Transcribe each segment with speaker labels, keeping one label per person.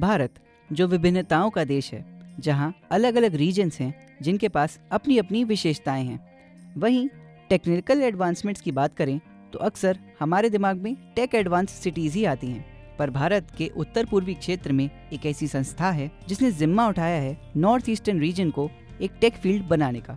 Speaker 1: भारत जो विभिन्नताओं का देश है, जहां अलग अलग रीजन्स हैं जिनके पास अपनी अपनी विशेषताएं हैं, वहीं टेक्निकल एडवांसमेंट्स की बात करें तो अक्सर हमारे दिमाग में टेक एडवांस सिटीज़ ही आती हैं। पर भारत के उत्तर पूर्वी क्षेत्र में एक ऐसी संस्था है जिसने जिम्मा उठाया है नॉर्थ ईस्टर्न रीजन को एक टेक फील्ड बनाने का।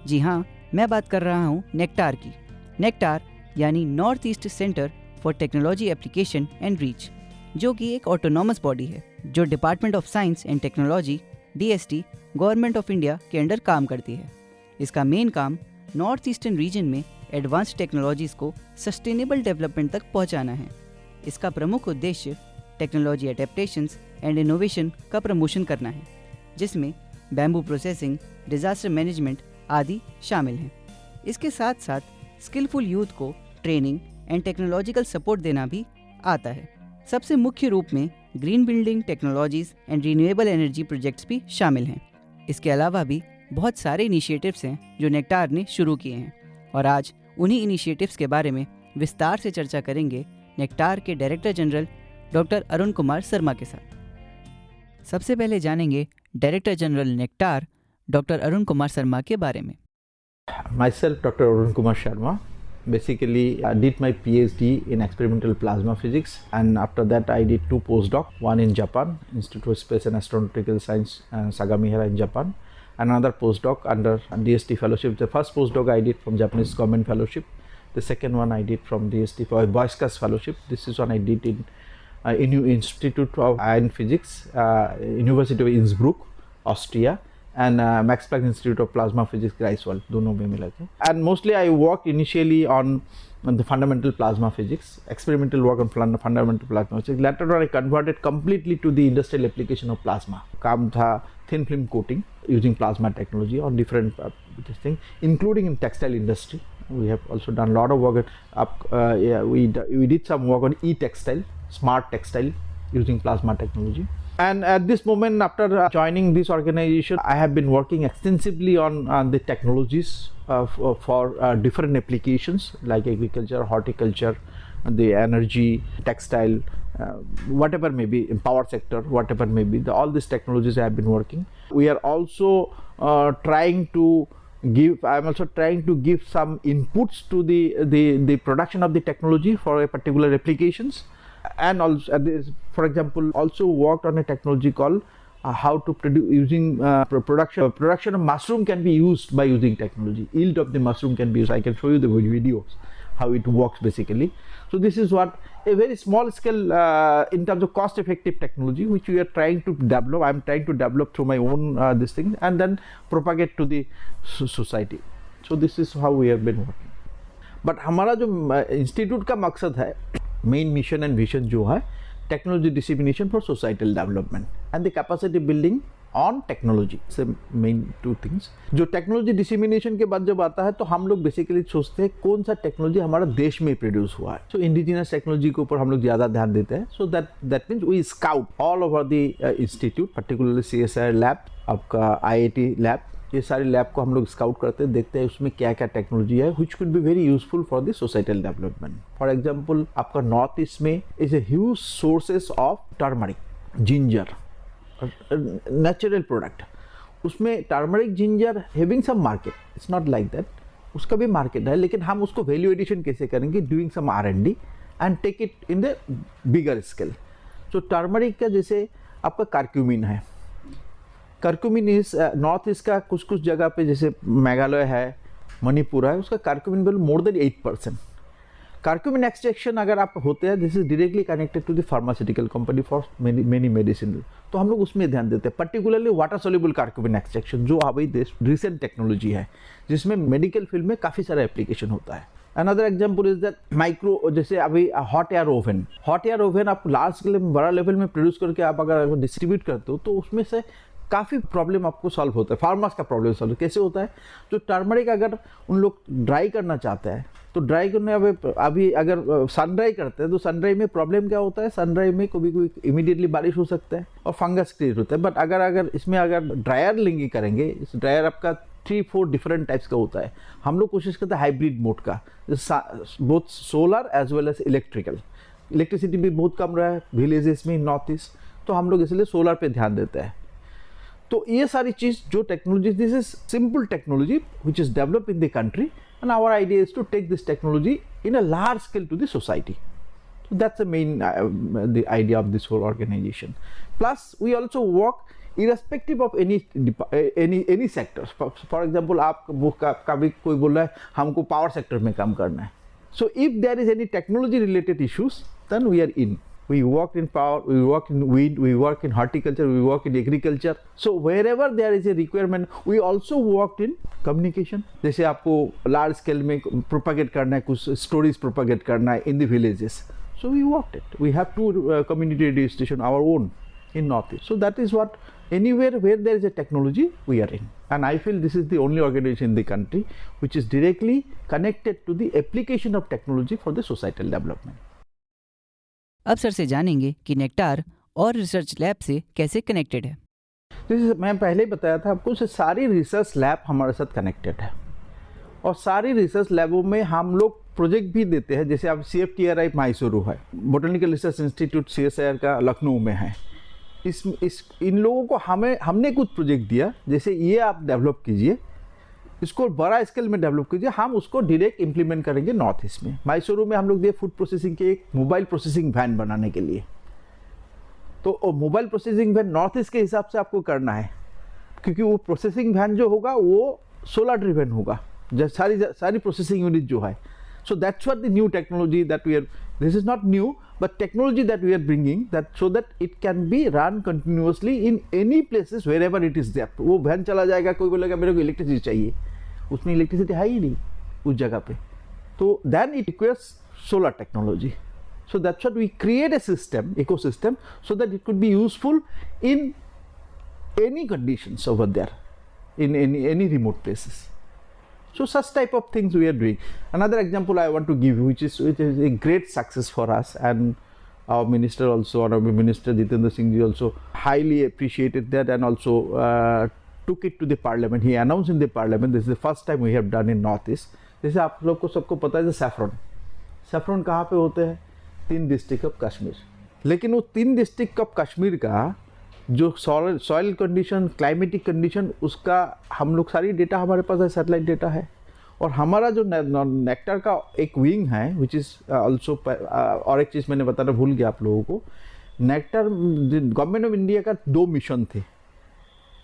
Speaker 1: जी हाँ, मैं बात कर रहा हूँ नेक्टार की। नेक्टार यानी north east centre for technology application and reach, जो कि एक ऑटोनॉमस बॉडी है जो department of science and technology DST government of India के अंडर काम करती है। इसका मेन काम नॉर्थ ईस्टर्न रीजन में एडवांस टेक्नोलॉजीज़ को सस्टेनेबल डेवलपमेंट तक पहुंचाना है। इसका प्रमुख उद्देश्य टेक्नोलॉजी एडेप्टेशंस एंड इनोवेशन का प्रमोशन करना है, जिसमें बैम्बू प्रोसेसिंग, डिजास्टर मैनेजमेंट आदि शामिल हैं। इसके साथ साथ स्किलफुल यूथ को ट्रेनिंग एंड टेक्नोलॉजिकल सपोर्ट देना भी आता है। सबसे मुख्य रूप में green building technologies and renewable energy projects भी शामिल हैं। इसके अलावा भी बहुत सारे इनिशिएटिव्स हैं जो नेक्टार ने शुरू किए हैं, और आज उन्हीं इनिशिएटिव्स के बारे में विस्तार से चर्चा करेंगे नेक्टार के director general doctor Arun Kumar Sharma के साथ। सबसे पहले जानेंगे director general nectar doctor Arun Kumar Sharma के बारे में।
Speaker 2: Myself, Dr. Arun Kumar Sharma. Basically, I did my PhD in experimental plasma physics, and after that, I did 2 postdocs. One in Japan, Institute of Space and Astronautical Science, Sagamihara in Japan, and another postdoc under DST fellowship. The first postdoc I did from Japanese Government Fellowship. The second one I did from DST for Boyskas Fellowship. This is one I did in Institute of Ion Physics, University of Innsbruck, Austria. And Max Planck Institute of Plasma Physics, Greifswald, दोनों में मिला था. And mostly I worked initially on the fundamental plasma physics, experimental work on fundamental plasma physics. Later on I converted completely to the industrial application of plasma. काम था thin film coating using plasma technology on different things, including in textile industry. We have also done a lot of work. We did some work on e-textile, smart textile using plasma technology. And at this moment, after joining this organization, I have been working extensively on the technologies for different applications like agriculture, horticulture, the energy, textile, whatever may be, in power sector, whatever may be, all these technologies I have been working. We are also trying to I'm also trying to give some inputs to the production of the technology for a particular applications. And also, for example, also worked on a technology called how to produce using production of mushroom can be used by using technology. Yield of the mushroom can be used. I can show you the videos how it works basically. So this is what a very small scale in terms of cost effective technology which we are trying to develop. I am trying to develop through my own this thing and then propagate to the society. So this is how we have been working. But हमारा जो institute का मकसद है, main mission and vision जो है, technology dissemination for societal development and the capacity building on technology से main 2 things. जो technology dissemination के बाद जब आता है तो हम लोग बेसिकली सोचते हैं कौन सा टेक्नोलॉजी हमारा देश में प्रोड्यूस हुआ है. सो इंडिजिनस टेक्नोलॉजी के ऊपर हम लोग ज़्यादा ध्यान देते हैं. So that means we scout all over the institute, particularly CSIR lab, आपका IIT लैब, ये सारे लैब को हम लोग स्काउट करते हैं, देखते हैं उसमें क्या क्या टेक्नोलॉजी है which could be very useful for the societal development. For example, आपका नॉर्थ ईस्ट में is a huge sources of turmeric, ginger, natural product. उसमें turmeric ginger having some market, it's not like that, उसका भी market है, लेकिन हम उसको value addition कैसे करेंगे, doing some R&D and take it in the bigger scale. तो टर्मरिक का जैसे आपका कर्क्यूमिन है, कर्क्यूमिन इस नॉर्थ ईस्ट का कुछ कुछ जगह पे जैसे मेघालय है, मणिपुर है, उसका curcumin value more than 8%. Curcumin extraction अगर आप होते हैं, this is directly connected to the pharmaceutical company for many medicine, तो हम लोग उसमें ध्यान देते हैं. Particularly water soluble curcumin extraction जो अभी रिसेंट टेक्नोलॉजी है जिसमें मेडिकल फील्ड में काफ़ी सारा एप्लीकेशन होता है. Another example is that micro, जैसे अभी हॉट एयर ओवन आप लार्ज स्केल में, बड़ा लेवल में प्रोड्यूस करके आप अगर डिस्ट्रीब्यूट करते हो तो उसमें से काफ़ी प्रॉब्लम आपको सॉल्व होता है. फार्मर्स का प्रॉब्लम सॉल्व कैसे होता है, तो टर्मरिक अगर उन लोग ड्राई करना चाहते हैं तो ड्राई करने अभी अगर सन ड्राई करते हैं तो सन ड्राई में प्रॉब्लम क्या होता है, सन ड्राई में कभी कभी इमीडिएटली बारिश हो सकता है और फंगस क्रिएट होता है. बट अगर इसमें अगर ड्रायर लेंगे करेंगे, इस ड्रायर आपका 3-4 डिफरेंट टाइप्स का होता है. हम लोग कोशिश करते हैं हाइब्रिड मोड का, both solar as well as electrical. Electricity भी बहुत कम रहा है विलेजेस में नॉर्थ ईस्ट, तो हम लोग इसलिए सोलर पे ध्यान देते हैं। तो ये सारी चीज़ जो technology, this is simple technology which is develop in the country and our idea is to take this technology in a large scale to the society. So that's the main the idea of this whole organization. Plus, we also work irrespective of any sector. For example, आप कभी कोई बोल रहा है हमको power sector में काम करना है. So if there is any technology related issues, then we are in. We work in power, we work in wind, we work in horticulture, we work in agriculture. So wherever there is a requirement, we also worked in communication. जैसे आपको large scale में propagate करना है, कुछ stories propagate करना है in the villages. So we worked it. We have two community radio station our own in Northeast. So that is what, anywhere where there is a technology, we are in. And I feel this is the only organization in the country which is directly connected to the application of technology for the societal development.
Speaker 1: अब sir से जानेंगे कि nectar और research lab से कैसे connected है।
Speaker 2: जैसे मैं पहले ही बताया था आपको, सारी रिसर्च लैब हमारे साथ कनेक्टेड है और सारी रिसर्च लैबों में हम लोग प्रोजेक्ट भी देते हैं। जैसे आप CFTRI मैसूरू है, बोटेनिकल रिसर्च इंस्टीट्यूट CSIR का लखनऊ में है। इन लोगों को हमने कुछ प्रोजेक्ट दिया, जैसे ये आप डेवलप कीजिए, इसको बड़ा स्केल में डेवलप कीजिए, हम उसको डायरेक्ट इम्प्लीमेंट करेंगे नॉर्थ ईस्ट में। मैसूरू में हम लोग दिए फूड प्रोसेसिंग के एक मोबाइल प्रोसेसिंग वैन बनाने के लिए। तो mobile processing van North East के हिसाब से आपको करना है, क्योंकि वो प्रोसेसिंग वैन जो होगा वो सोलर ड्रिवन होगा, सारी प्रोसेसिंग यूनिट जो है। So that's what the new technology that we are, this is not new, but technology that we are bringing, that so that it can be run continuously in any places wherever it is there. वो van चला जाएगा, कोई बोलेगा मेरे को electricity चाहिए, उसमें electricity है ही नहीं उस जगह पे, तो then it requires solar technology. So that's what we create a system, ecosystem, so that it could be useful in any conditions over there, in any remote places. So such type of things we are doing. Another example I want to give you, which is a great success for us, and our minister also, Honorable Minister Jitendra Singh ji also highly appreciated that, and also took it to the parliament. He announced in the parliament, this is the first time we have done in Northeast. जैसे आप लोग को सबको पता है saffron कहाँ पे होते हैं? 3 डिस्ट्रिक्ट ऑफ कश्मीर। लेकिन वो 3 डिस्ट्रिक्ट ऑफ कश्मीर का जो सॉइल कंडीशन, क्लाइमेटिक कंडीशन, उसका हम लोग सारी डेटा हमारे पास है, सैटेलाइट डेटा है। और हमारा जो नेक्टार का एक विंग है, विच इज़ ऑल्सो, और एक चीज़ मैंने बताना भूल गया आप लोगों को, नेक्टार गवर्नमेंट ऑफ इंडिया का 2 मिशन थे,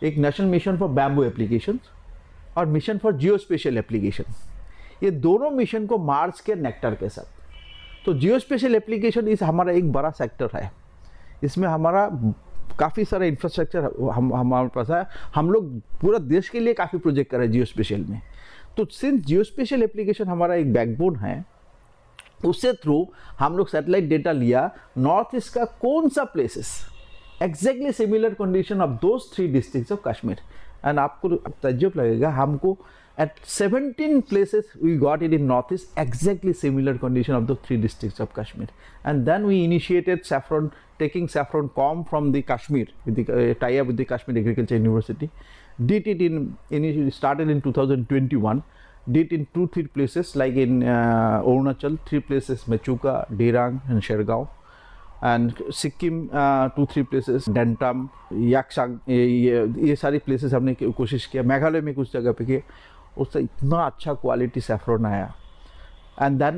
Speaker 2: एक national mission for bamboo application और mission for geospatial application. ये दोनों मिशन को मार्च के नेक्टार के साथ। तो जियो स्पेशल एप्लीकेशन इस हमारा एक बड़ा सेक्टर है, इसमें हमारा काफ़ी सारा इंफ्रास्ट्रक्चर हमारे पास है। हम लोग पूरा देश के लिए काफ़ी प्रोजेक्ट कर रहे हैं जियो स्पेशल में। तो सिंस जियो स्पेशल एप्लीकेशन हमारा एक बैकबोन है, उससे थ्रू हम लोग सैटेलाइट डेटा लिया, नॉर्थ ईस्ट का कौन सा places exactly similar condition of those 3 districts of Kashmir. And आपको तज्जुब लगेगा, हमको at 17 places we got it in Northeast, exactly similar condition of the 3 districts of Kashmir. And then we initiated saffron, taking saffron palm from the Kashmir with the tie-up with the Kashmir Agriculture University. Did it initially started in 2021. Did in 2-3 places like in Arunachal, 3 places Mechuka, Dirang and Shergaon. And Sikkim 2-3 places, Dentam, Yaksang, ये सारी places हमने कोशिश किया। मेघालय में कुछ जगह पे किए, उससे इतना अच्छा क्वालिटी सैफरन आया। And then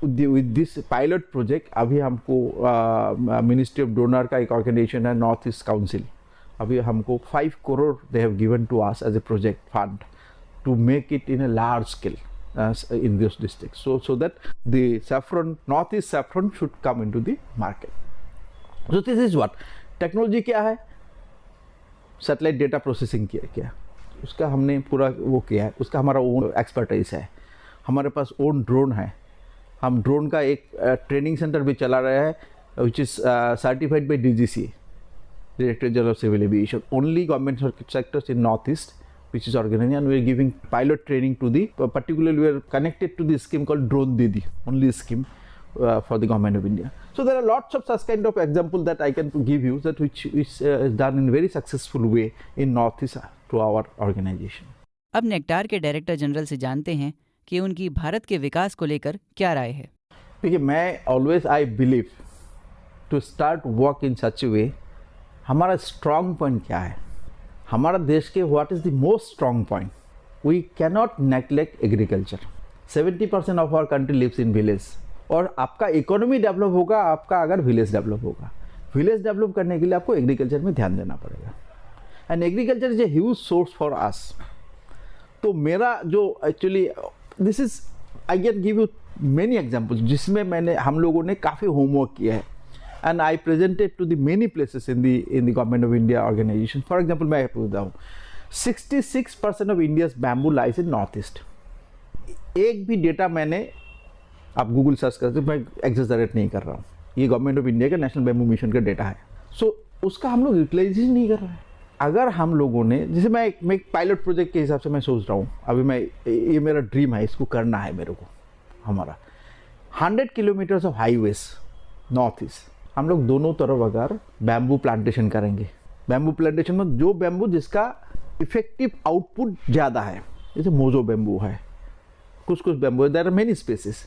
Speaker 2: with this pilot project अभी हमको मिनिस्ट्री ऑफ डोनर का एक ऑर्गेनाइजेशन है, नॉर्थ ईस्ट काउंसिल, अभी हमको 5 crore they have given to us as a project fund to make it in a large scale in this district, so that the saffron, northeast saffron should come into the market. So this is what technology क्या है, satellite data processing किया, उसका हमने पूरा वो किया है, उसका हमारा ओन एक्सपर्टाइज है। हमारे पास ओन ड्रोन है, हम ड्रोन का एक ट्रेनिंग सेंटर भी चला रहे हैं, which is certified by DGCA, director general of civil aviation, only government sectors in North East which is organizing, and we are giving pilot training to the, particularly we are connected to the scheme called Drone Didi, only scheme for the government of India. So there are lots of such kind of example that I can give you, that which is done in very successful way in Northeast to our organization.
Speaker 1: अब nectar के director general से जानते हैं कि उनकी भारत के विकास को लेकर क्या राय है।
Speaker 2: देखिए, मैं always I believe to start work in such way, हमारा स्ट्रॉन्ग पॉइंट क्या है, हमारा देश के what is the most strong point. We cannot neglect agriculture. 70% of our country lives in village. और आपका इकोनॉमी डेवलप होगा आपका अगर विलेज डेवलप होगा. विलेज डेवलप करने के लिए आपको एग्रीकल्चर में ध्यान देना पड़ेगा. And agriculture is a huge source for us. तो मेरा जो actually this is I can give you many examples जिसमें हम लोगों ने काफ़ी होमवर्क किया है. And I presented to the many places in the government of India organization. For example मैं पूछता हूँ 66% of India's bamboo lies in North East. एक भी डेटा मैंने, आप गूगल सर्च करते, मैं एग्जैजरेट नहीं कर रहा हूँ, ये गवर्नमेंट ऑफ इंडिया का नेशनल बैम्बू मिशन का डेटा है. सो उसका हम लोग यूटिलाइजेशन नहीं कर रहे हैं. अगर हम लोगों ने, जैसे मैं एक पायलट प्रोजेक्ट के हिसाब से मैं सोच रहा हूँ, अभी ये मेरा ड्रीम है, इसको करना है मेरे को. हमारा 100 kilometres of highways north east, हम लोग दोनों तरफ अगर बैम्बू प्लांटेशन करेंगे, बैम्बू प्लांटेशन में जो बैम्बू जिसका इफेक्टिव आउटपुट ज़्यादा है, जैसे मोजो बैम्बू है, कुछ बैम्बू है, देयर आर मेनी स्पेसिस.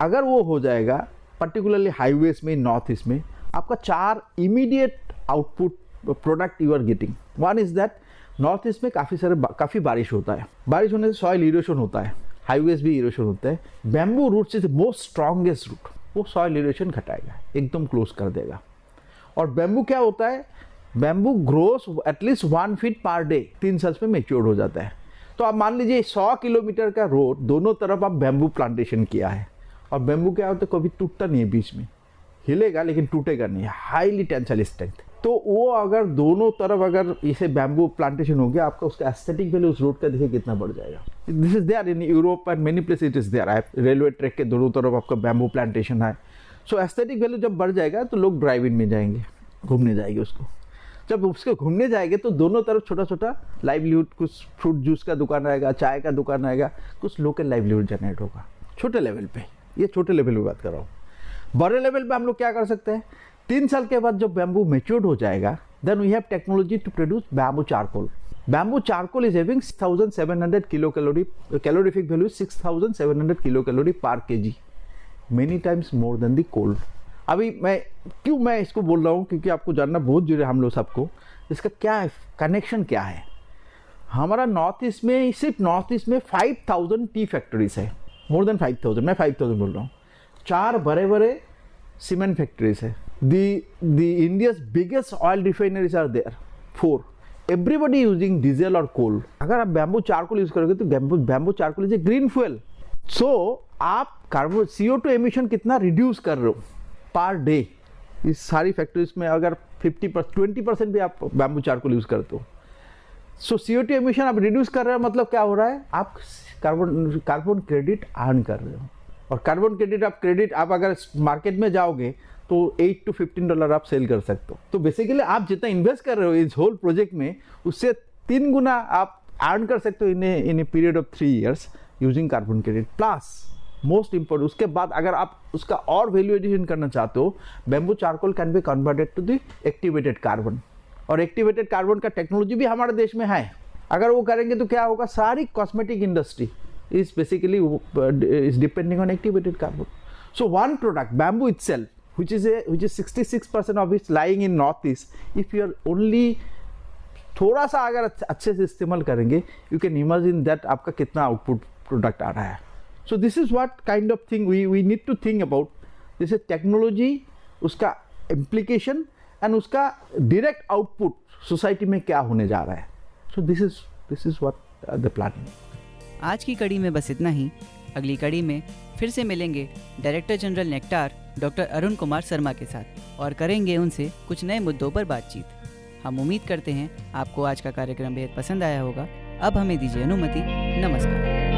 Speaker 2: अगर वो हो जाएगा पर्टिकुलरली हाईवेज में नॉर्थ ईस्ट में, आपका 4 immediate output product you are getting. One is that North East में काफ़ी बारिश होता है. बारिश होने से सॉइल इरोशन होता है, हाईवेज भी इरोशन होता है. Bamboo root is the most strongest root. वो सॉइल इरोशन घटाएगा, एकदम क्लोज कर देगा. और बैम्बू क्या होता है, bamboo grows at least 1 feet per day, 3 साल में मेच्योर हो जाता है. तो आप मान लीजिए 100 किलोमीटर का रोड, दोनों तरफ आप बैम्बू प्लांटेशन किया है. और बैम्बू क्या होता है, कभी टूटता नहीं है, बीच में हिलेगा लेकिन टूटेगा नहीं, हाईली टेंसाइल स्ट्रेंथ. तो वो अगर दोनों तरफ अगर इसे बैम्बू प्लांटेशन हो गया, आपका उसका एस्थेटिक वैल्यू उस रोड का देखिए कितना बढ़ जाएगा. This is there in Europe and many place it is there. Railway track के दोनों तरफ आपका बैम्बू प्लांटेशन है. सो एस्थेटिक वैल्यू जब बढ़ जाएगा तो लोग ड्राइव इन में जाएंगे, घूमने जाएंगे. उसको जब उसके घूमने जाएंगे तो दोनों तरफ छोटा छोटा लाइवलीहुड, कुछ फ्रूट जूस का दुकान आएगा, चाय का दुकान आएगा, कुछ लोकल लाइवलीहुड जनरेट होगा छोटे लेवल पे. ये छोटे लेवल पे बात कर रहा हूँ. बड़े लेवल पे हम लोग क्या कर सकते हैं, 3 साल के बाद जब बैम्बू मेच्योर्ड हो जाएगा, then we have technology to produce bamboo charcoal. Bamboo charcoal is having 6700 kilo calorie, calorific value 6700 kilo calorie पर KG, many times more than the coal. अभी मैं इसको बोल रहा हूँ क्योंकि आपको जानना बहुत जरूरी है हम लोग सबको, इसका क्या कनेक्शन क्या है. हमारा नॉर्थ ईस्ट में, सिर्फ नॉर्थ ईस्ट में 5000 टी फैक्ट्रीज है, मोर देन 5000, मैं 5000 बोल रहा हूँ. 4 बड़े बड़े सीमेंट फैक्ट्रीज है. the India's biggest oil refineries are there, 4. Everybody using diesel or coal. अगर आप बैम्बू चारकोल यूज करोगे तो bamboo charcoal is a green fuel. So आप कार्बन CO2 एमिशन कितना रिड्यूस कर रहे हो पर डे. इस सारी फैक्ट्रीज में अगर 20% भी आप बैम्बू चारकोल यूज करते हो, सो CO2 एमिशन आप रिड्यूस कर रहे हो. मतलब क्या हो रहा है, आप कार्बन क्रेडिट अर्न कर रहे हो. और कार्बन क्रेडिट आप अगर मार्केट में जाओगे तो $8 to $15 आप सेल कर सकते हो. तो बेसिकली आप जितना इन्वेस्ट कर रहे हो इस होल प्रोजेक्ट में, उससे 3 गुना आप अर्न कर सकते हो in a period of 3 years using carbon credit. Plus most important, उसके बाद अगर आप उसका और वैल्यू एडिशन करना चाहते हो, bamboo charcoal can be converted to the activated carbon. और एक्टिवेटेड कार्बन का टेक्नोलॉजी भी हमारे देश में है. अगर वो करेंगे तो क्या होगा, सारी cosmetic industry is basically is depending on activated carbon. So one product, bamboo itself, which is 66% of it lying in northeast, if you are only थोड़ा सा अगर अच्छे से इस्तेमाल करेंगे, you can imagine that आपका कितना आउटपुट प्रोडक्ट आ रहा है. So this is what kind of thing we need to think about. जैसे टेक्नोलॉजी, उसका इम्प्लीकेशन एंड उसका डायरेक्ट आउटपुट सोसाइटी में क्या होने जा रहा है. So this is what the planning.
Speaker 1: आज की कड़ी में बस इतना ही. अगली कड़ी में फिर से मिलेंगे director general nectar doctor Arun Kumar Sharma के साथ और करेंगे उनसे कुछ नए मुद्दों पर बातचीत. हम उम्मीद करते हैं आपको आज का कार्यक्रम बेहद पसंद आया होगा. अब हमें दीजिए अनुमति. नमस्कार.